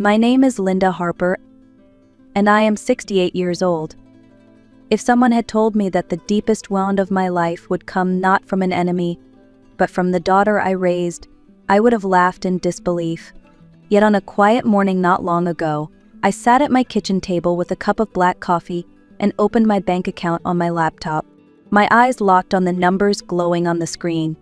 My name is Linda Harper, and I am 68 years old. If someone had told me that the deepest wound of my life would come not from an enemy, but from the daughter I raised, I would have laughed in disbelief. Yet on a quiet morning not long ago, I sat at my kitchen table with a cup of black coffee and opened my bank account on my laptop. My eyes locked on the numbers glowing on the screen.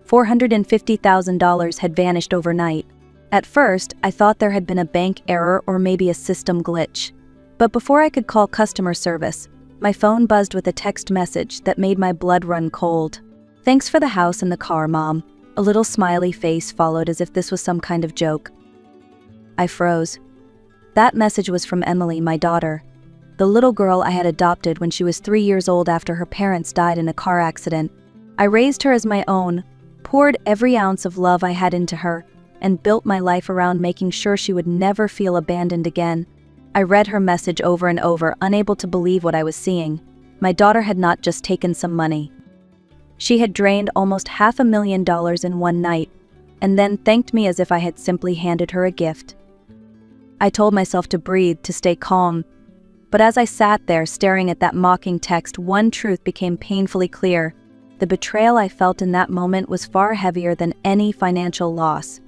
$450,000 had vanished overnight. At first, I thought there had been a bank error or maybe a system glitch. But before I could call customer service, my phone buzzed with a text message that made my blood run cold. "Thanks for the house and the car, Mom." A little smiley face followed as if this was some kind of joke. I froze. That message was from Emily, my daughter, the little girl I had adopted when she was 3 years old after her parents died in a car accident. I raised her as my own, poured every ounce of love I had into her, and built my life around making sure she would never feel abandoned again. I read her message over and over, unable to believe what I was seeing. My daughter had not just taken some money. She had drained almost $500,000 in one night, and then thanked me as if I had simply handed her a gift. I told myself to breathe, to stay calm. But as I sat there staring at that mocking text, one truth became painfully clear. The betrayal I felt in that moment was far heavier than any financial loss.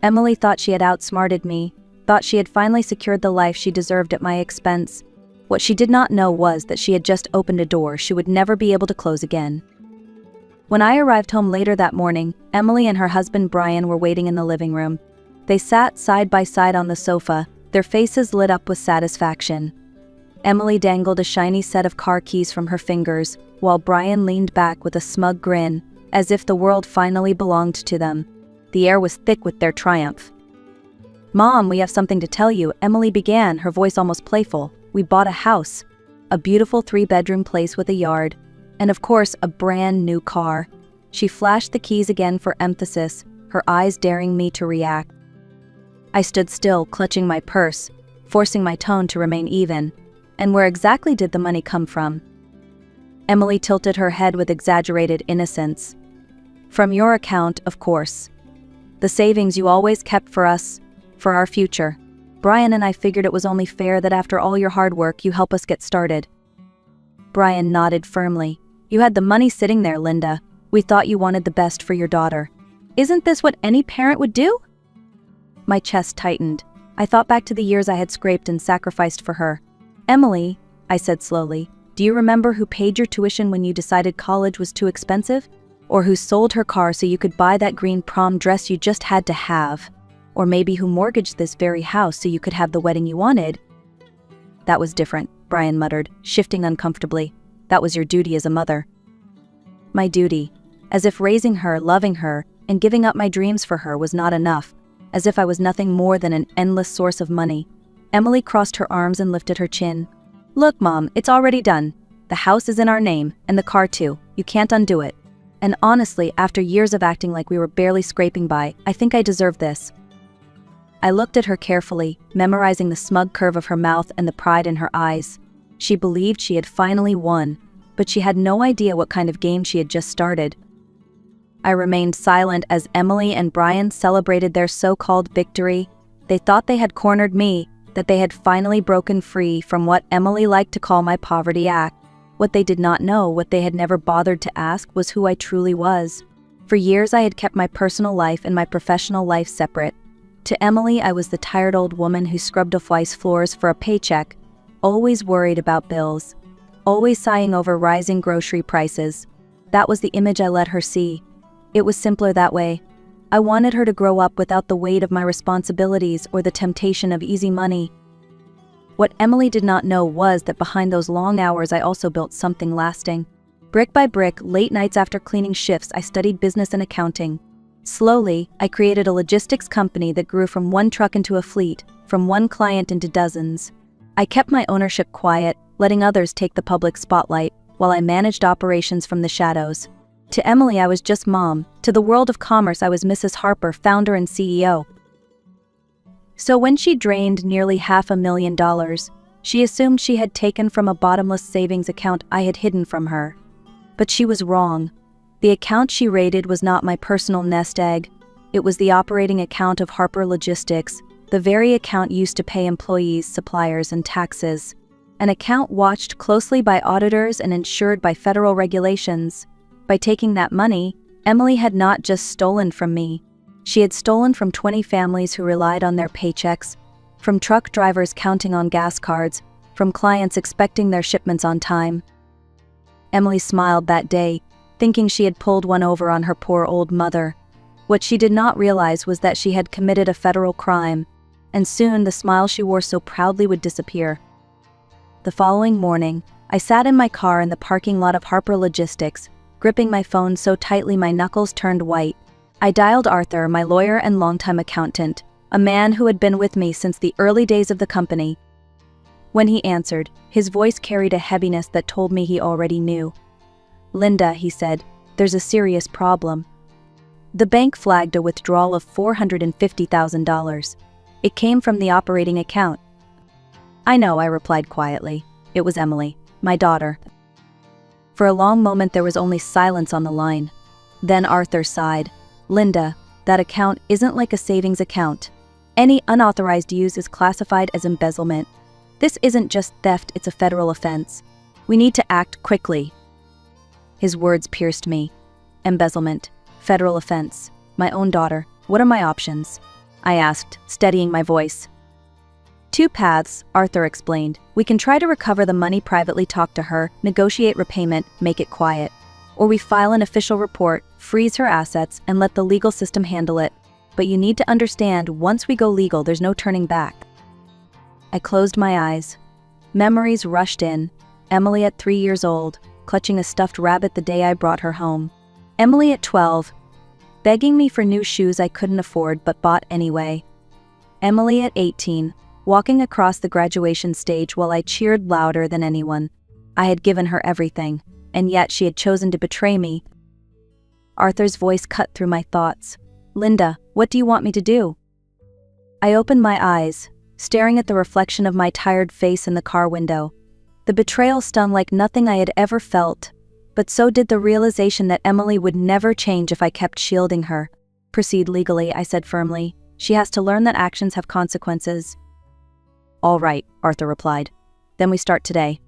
Emily thought she had outsmarted me, thought she had finally secured the life she deserved at my expense. What she did not know was that she had just opened a door she would never be able to close again. When I arrived home later that morning, Emily and her husband Brian were waiting in the living room. They sat side by side on the sofa, their faces lit up with satisfaction. Emily dangled a shiny set of car keys from her fingers, while Brian leaned back with a smug grin, as if the world finally belonged to them. The air was thick with their triumph. "Mom, we have something to tell you," Emily began, her voice almost playful. "We bought a house. A beautiful 3-bedroom place with a yard. And of course, a brand new car." She flashed the keys again for emphasis, her eyes daring me to react. I stood still, clutching my purse, forcing my tone to remain even. "And where exactly did the money come from?" Emily tilted her head with exaggerated innocence. "From your account, of course. The savings you always kept for us, for our future. Brian and I figured it was only fair that after all your hard work you help us get started." Brian nodded firmly. "You had the money sitting there, Linda. We thought you wanted the best for your daughter. Isn't this what any parent would do?" My chest tightened. I thought back to the years I had scraped and sacrificed for her. "Emily," I said slowly, "do you remember who paid your tuition when you decided college was too expensive? Or who sold her car so you could buy that green prom dress you just had to have? Or maybe who mortgaged this very house so you could have the wedding you wanted?" "That was different," Brian muttered, shifting uncomfortably. "That was your duty as a mother." My duty. As if raising her, loving her, and giving up my dreams for her was not enough. As if I was nothing more than an endless source of money. Emily crossed her arms and lifted her chin. "Look, Mom, it's already done. The house is in our name, and the car too. You can't undo it. And honestly, after years of acting like we were barely scraping by, I think I deserve this." I looked at her carefully, memorizing the smug curve of her mouth and the pride in her eyes. She believed she had finally won, but she had no idea what kind of game she had just started. I remained silent as Emily and Brian celebrated their so-called victory. They thought they had cornered me, that they had finally broken free from what Emily liked to call my poverty act. What they did not know, what they had never bothered to ask, was who I truly was. For years I had kept my personal life and my professional life separate. To Emily, I was the tired old woman who scrubbed off-ice floors for a paycheck, always worried about bills, always sighing over rising grocery prices. That was the image I let her see. It was simpler that way. I wanted her to grow up without the weight of my responsibilities or the temptation of easy money. What Emily did not know was that behind those long hours I also built something lasting. Brick by brick, late nights after cleaning shifts, I studied business and accounting. Slowly, I created a logistics company that grew from one truck into a fleet, from one client into dozens. I kept my ownership quiet, letting others take the public spotlight, while I managed operations from the shadows. To Emily, I was just Mom. To the world of commerce, I was Mrs. Harper, founder and CEO. So when she drained nearly $500,000, she assumed she had taken from a bottomless savings account I had hidden from her. But she was wrong. The account she raided was not my personal nest egg. It was the operating account of Harper Logistics, the very account used to pay employees, suppliers, and taxes. An account watched closely by auditors and insured by federal regulations. By taking that money, Emily had not just stolen from me. She had stolen from 20 families who relied on their paychecks, from truck drivers counting on gas cards, from clients expecting their shipments on time. Emily smiled that day, thinking she had pulled one over on her poor old mother. What she did not realize was that she had committed a federal crime, and soon the smile she wore so proudly would disappear. The following morning, I sat in my car in the parking lot of Harper Logistics, gripping my phone so tightly my knuckles turned white. I dialed Arthur, my lawyer and longtime accountant, a man who had been with me since the early days of the company. When he answered, his voice carried a heaviness that told me he already knew. "Linda," he said, "there's a serious problem. The bank flagged a withdrawal of $450,000. It came from the operating account." "I know," I replied quietly. It was Emily, my daughter. For a long moment there was only silence on the line. Then Arthur sighed. "Linda, that account isn't like a savings account. Any unauthorized use is classified as embezzlement. This isn't just theft, it's a federal offense. We need to act quickly." His words pierced me. Embezzlement, federal offense, my own daughter. What are my options? I asked, steadying my voice. "Two paths," Arthur explained. "We can try to recover the money, privately talk to her, negotiate repayment, make it quiet. Or we file an official report, freeze her assets, and let the legal system handle it. But you need to understand, once we go legal, there's no turning back." I closed my eyes. Memories rushed in. Emily at 3 years old, clutching a stuffed rabbit the day I brought her home. Emily at 12, begging me for new shoes I couldn't afford but bought anyway. Emily at 18, walking across the graduation stage while I cheered louder than anyone. I had given her everything, and yet she had chosen to betray me. Arthur's voice cut through my thoughts. "Linda, what do you want me to do?" I opened my eyes, staring at the reflection of my tired face in the car window. The betrayal stung like nothing I had ever felt, but so did the realization that Emily would never change if I kept shielding her. "Proceed legally," I said firmly. "She has to learn that actions have consequences." "All right," Arthur replied. "Then we start today."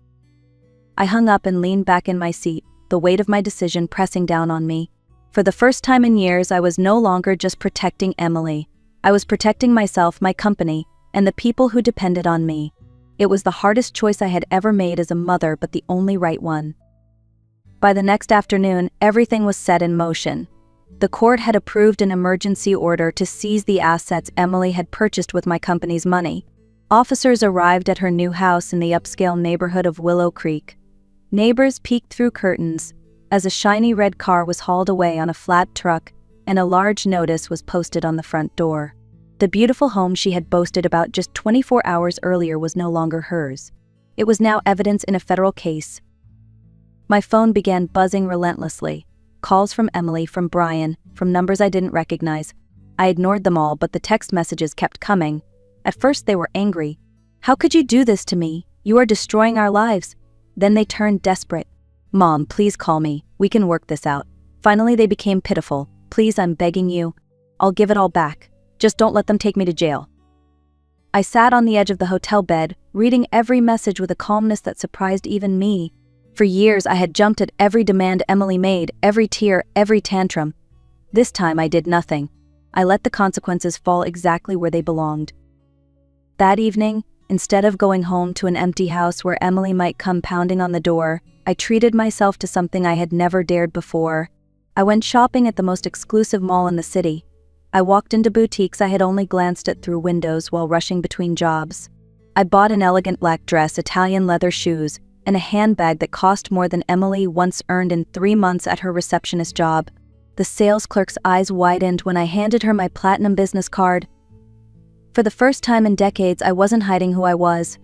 I hung up and leaned back in my seat, the weight of my decision pressing down on me. For the first time in years, I was no longer just protecting Emily. I was protecting myself, my company, and the people who depended on me. It was the hardest choice I had ever made as a mother, but the only right one. By the next afternoon, everything was set in motion. The court had approved an emergency order to seize the assets Emily had purchased with my company's money. Officers arrived at her new house in the upscale neighborhood of Willow Creek. Neighbors peeked through curtains as a shiny red car was hauled away on a flat truck, and a large notice was posted on the front door. The beautiful home she had boasted about just 24 hours earlier was no longer hers. It was now evidence in a federal case. My phone began buzzing relentlessly. Calls from Emily, from Brian, from numbers I didn't recognize. I ignored them all, but the text messages kept coming. At first they were angry. "How could you do this to me? You are destroying our lives." Then they turned desperate. "Mom, please call me. We can work this out." Finally they became pitiful. "Please, I'm begging you. I'll give it all back. Just don't let them take me to jail." I sat on the edge of the hotel bed, reading every message with a calmness that surprised even me. For years I had jumped at every demand Emily made, every tear, every tantrum. This time I did nothing. I let the consequences fall exactly where they belonged. That evening, instead of going home to an empty house where Emily might come pounding on the door, I treated myself to something I had never dared before. I went shopping at the most exclusive mall in the city. I walked into boutiques I had only glanced at through windows while rushing between jobs. I bought an elegant black dress, Italian leather shoes, and a handbag that cost more than Emily once earned in 3 months at her receptionist job. The sales clerk's eyes widened when I handed her my platinum business card. For the first time in decades, I wasn't hiding who I was.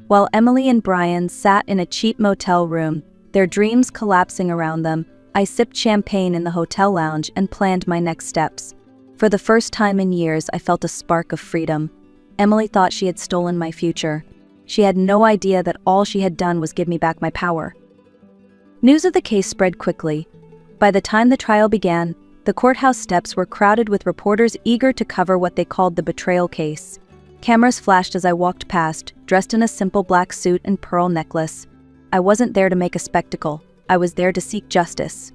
While Emily and Brian sat in a cheap motel room, their dreams collapsing around them, I sipped champagne in the hotel lounge and planned my next steps. For the first time in years, I felt a spark of freedom. Emily thought she had stolen my future. She had no idea that all she had done was give me back my power. News of the case spread quickly. By the time the trial began, The courthouse steps were crowded with reporters eager to cover what they called the betrayal case. Cameras flashed as I walked past, dressed in a simple black suit and pearl necklace. I wasn't there to make a spectacle. I was there to seek justice.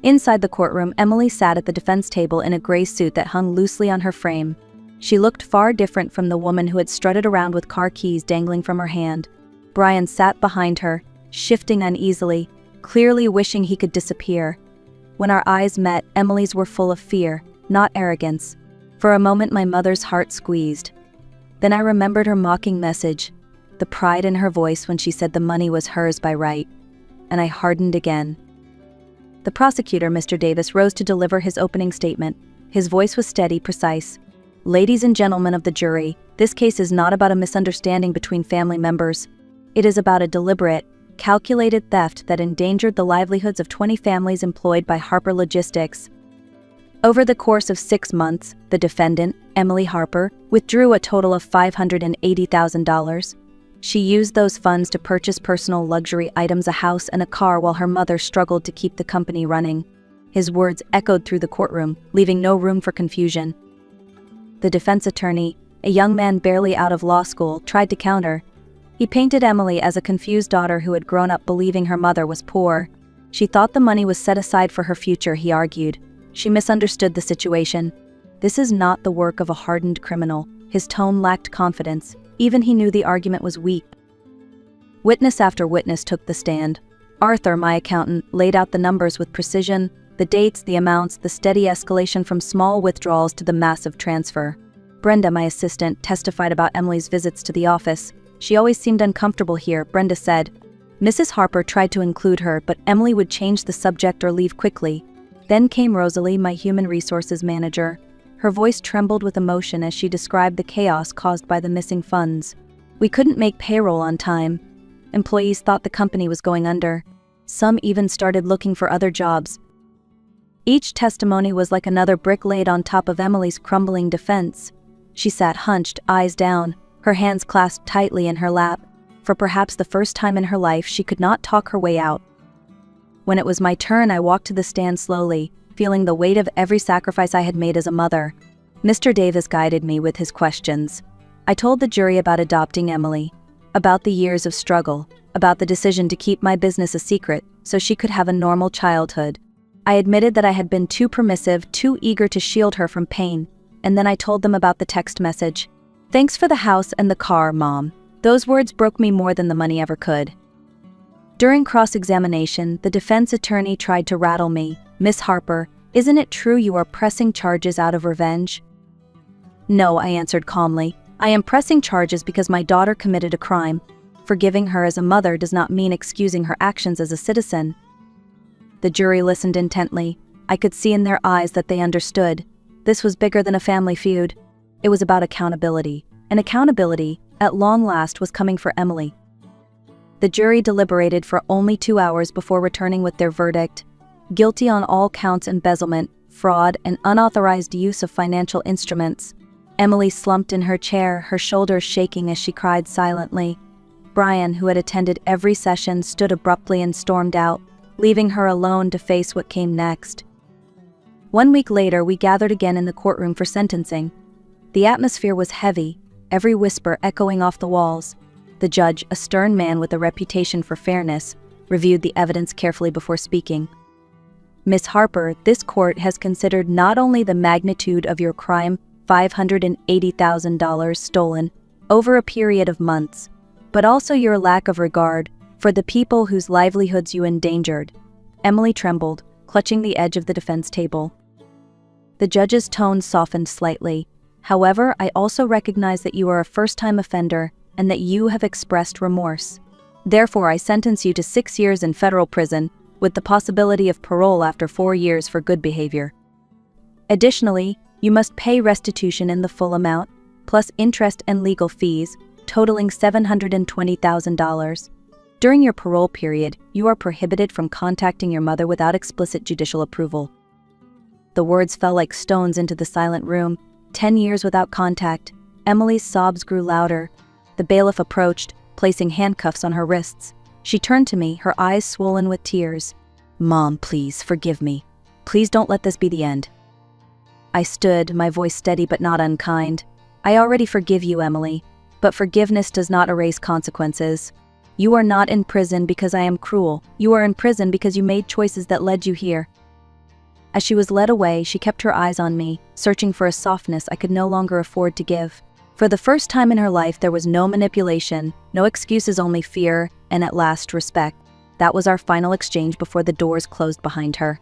Inside the courtroom, Emily sat at the defense table in a gray suit that hung loosely on her frame. She looked far different from the woman who had strutted around with car keys dangling from her hand. Brian sat behind her, shifting uneasily, clearly wishing he could disappear. When our eyes met, Emily's were full of fear, not arrogance. For a moment my mother's heart squeezed. Then I remembered her mocking message, the pride in her voice when she said the money was hers by right, and I hardened again. The prosecutor, Mr. Davis, rose to deliver his opening statement. His voice was steady, precise. Ladies and gentlemen of the jury, this case is not about a misunderstanding between family members. It is about a deliberate, calculated theft that endangered the livelihoods of 20 families employed by Harper Logistics. Over the course of 6 months, the defendant, Emily Harper, withdrew a total of $580,000. She used those funds to purchase personal luxury items, a house and a car, while her mother struggled to keep the company running. His words echoed through the courtroom, leaving no room for confusion. The defense attorney, a young man barely out of law school, tried to counter. He painted Emily as a confused daughter who had grown up believing her mother was poor. She thought the money was set aside for her future, he argued. She misunderstood the situation. This is not the work of a hardened criminal. His tone lacked confidence. Even he knew the argument was weak. Witness after witness took the stand. Arthur, my accountant, laid out the numbers with precision, the dates, the amounts, the steady escalation from small withdrawals to the massive transfer. Brenda, my assistant, testified about Emily's visits to the office. She always seemed uncomfortable here, Brenda said. Mrs. Harper tried to include her, but Emily would change the subject or leave quickly. Then came Rosalie, my human resources manager. Her voice trembled with emotion as she described the chaos caused by the missing funds. We couldn't make payroll on time. Employees thought the company was going under. Some even started looking for other jobs. Each testimony was like another brick laid on top of Emily's crumbling defense. She sat hunched, eyes down, her hands clasped tightly in her lap. For perhaps the first time in her life, she could not talk her way out. When it was my turn, I walked to the stand slowly, feeling the weight of every sacrifice I had made as a mother. Mr. Davis guided me with his questions. I told the jury about adopting Emily, about the years of struggle, about the decision to keep my business a secret so she could have a normal childhood. I admitted that I had been too permissive, too eager to shield her from pain, and then I told them about the text message. Thanks for the house and the car, Mom. Those words broke me more than the money ever could. During cross-examination, the defense attorney tried to rattle me. Miss Harper, isn't it true you are pressing charges out of revenge? No, I answered calmly. I am pressing charges because my daughter committed a crime. Forgiving her as a mother does not mean excusing her actions as a citizen. The jury listened intently. I could see in their eyes that they understood. This was bigger than a family feud. It was about accountability. And accountability, at long last, was coming for Emily. The jury deliberated for only 2 hours before returning with their verdict. Guilty on all counts: embezzlement, fraud, and unauthorized use of financial instruments. Emily slumped in her chair, her shoulders shaking as she cried silently. Brian, who had attended every session, stood abruptly and stormed out, leaving her alone to face what came next. 1 week later, we gathered again in the courtroom for sentencing. The atmosphere was heavy, every whisper echoing off the walls. The judge, a stern man with a reputation for fairness, reviewed the evidence carefully before speaking. Miss Harper, this court has considered not only the magnitude of your crime, $580,000 stolen over a period of months, but also your lack of regard for the people whose livelihoods you endangered. Emily trembled, clutching the edge of the defense table. The judge's tone softened slightly. However, I also recognize that you are a first-time offender and that you have expressed remorse. Therefore, I sentence you to 6 years in federal prison, with the possibility of parole after 4 years for good behavior. Additionally, you must pay restitution in the full amount, plus interest and legal fees, totaling $720,000. During your parole period, you are prohibited from contacting your mother without explicit judicial approval. The words fell like stones into the silent room. 10 years without contact. Emily's sobs grew louder. The bailiff approached, placing handcuffs on her wrists. She turned to me, her eyes swollen with tears. Mom, please, forgive me. Please don't let this be the end." I stood, my voice steady but not unkind. "I already forgive you, Emily, but forgiveness does not erase consequences. You are not in prison because I am cruel. You are in prison because you made choices that led you here." As she was led away, she kept her eyes on me, searching for a softness I could no longer afford to give. For the first time in her life, there was no manipulation, no excuses, only fear, and at last respect. That was our final exchange before the doors closed behind her.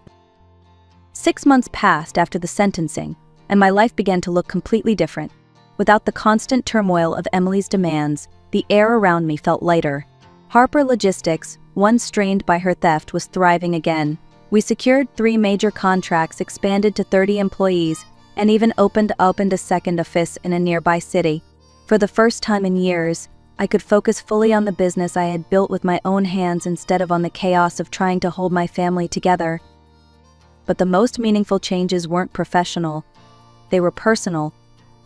6 months passed after the sentencing, and my life began to look completely different. Without the constant turmoil of Emily's demands, the air around me felt lighter. Harper Logistics, once strained by her theft, was thriving again. We secured 3 major contracts, expanded to 30 employees, and even opened a second office in a nearby city. For the first time in years, I could focus fully on the business I had built with my own hands instead of on the chaos of trying to hold my family together. But the most meaningful changes weren't professional. They were personal.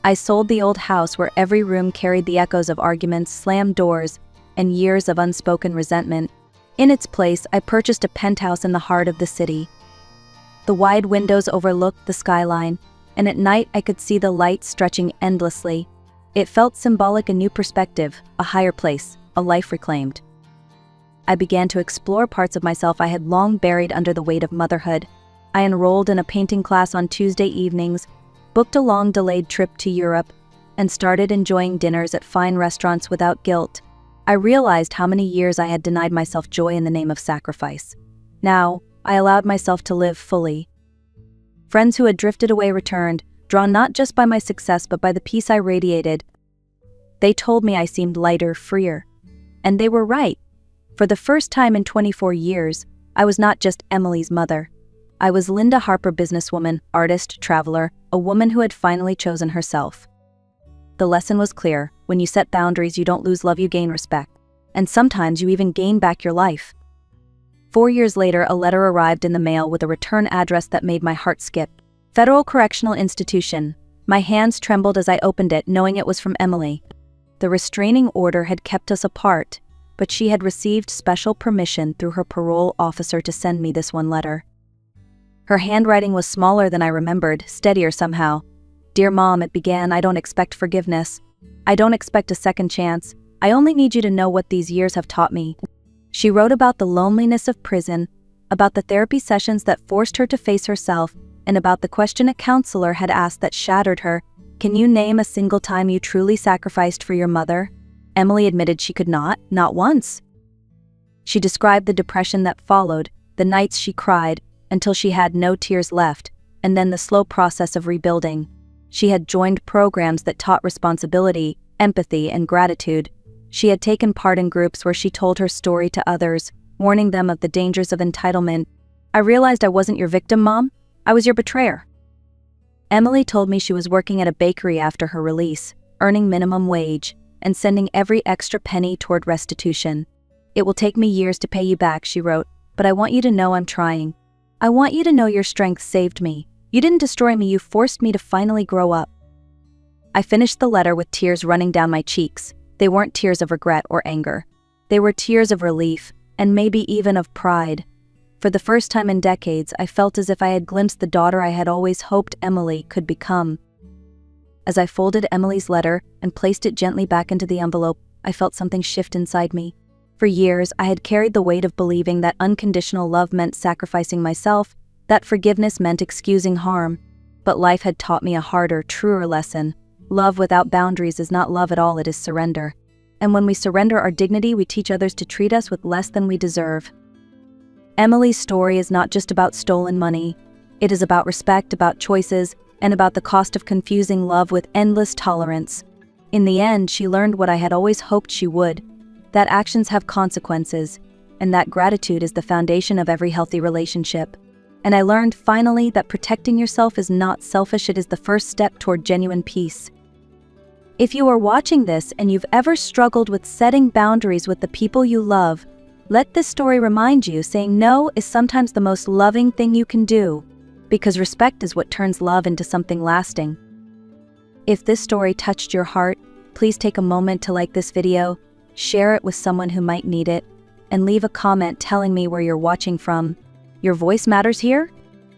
I sold the old house where every room carried the echoes of arguments, slammed doors, and years of unspoken resentment. In its place, I purchased a penthouse in the heart of the city. The wide windows overlooked the skyline, and at night I could see the light stretching endlessly. It felt symbolic, a new perspective, a higher place, a life reclaimed. I began to explore parts of myself I had long buried under the weight of motherhood. I enrolled in a painting class on Tuesday evenings, booked a long-delayed trip to Europe, and started enjoying dinners at fine restaurants without guilt. I realized how many years I had denied myself joy in the name of sacrifice. Now, I allowed myself to live fully. Friends who had drifted away returned, drawn not just by my success but by the peace I radiated. They told me I seemed lighter, freer. And they were right. For the first time in 24 years, I was not just Emily's mother. I was Linda Harper, businesswoman, artist, traveler, a woman who had finally chosen herself. The lesson was clear: when you set boundaries, you don't lose love, you gain respect. And sometimes you even gain back your life. 4 years later, a letter arrived in the mail with a return address that made my heart skip. Federal Correctional Institution. My hands trembled as I opened it, knowing it was from Emily. The restraining order had kept us apart, but she had received special permission through her parole officer to send me this one letter. Her handwriting was smaller than I remembered, steadier somehow. "Dear Mom," it began, "I don't expect forgiveness. I don't expect a second chance. I only need you to know what these years have taught me." She wrote about the loneliness of prison, about the therapy sessions that forced her to face herself, and about the question a counselor had asked that shattered her: "Can you name a single time you truly sacrificed for your mother?" Emily admitted she could not once. She described the depression that followed, the nights she cried, until she had no tears left, and then the slow process of rebuilding. She had joined programs that taught responsibility, empathy, and gratitude. She had taken part in groups where she told her story to others, warning them of the dangers of entitlement. "I realized I wasn't your victim, Mom. I was your betrayer." Emily told me she was working at a bakery after her release, earning minimum wage, and sending every extra penny toward restitution. "It will take me years to pay you back," she wrote, "but I want you to know I'm trying. I want you to know your strength saved me. You didn't destroy me, you forced me to finally grow up." I finished the letter with tears running down my cheeks. They weren't tears of regret or anger. They were tears of relief, and maybe even of pride. For the first time in decades, I felt as if I had glimpsed the daughter I had always hoped Emily could become. As I folded Emily's letter and placed it gently back into the envelope, I felt something shift inside me. For years, I had carried the weight of believing that unconditional love meant sacrificing myself, that forgiveness meant excusing harm. But life had taught me a harder, truer lesson. Love without boundaries is not love at all, it is surrender. And when we surrender our dignity, we teach others to treat us with less than we deserve. Emily's story is not just about stolen money. It is about respect, about choices, and about the cost of confusing love with endless tolerance. In the end, she learned what I had always hoped she would, that actions have consequences, and that gratitude is the foundation of every healthy relationship. And I learned finally that protecting yourself is not selfish, it is the first step toward genuine peace. If you are watching this and you've ever struggled with setting boundaries with the people you love, let this story remind you saying no is sometimes the most loving thing you can do, because respect is what turns love into something lasting. If this story touched your heart, please take a moment to like this video, share it with someone who might need it, and leave a comment telling me where you're watching from. Your voice matters here,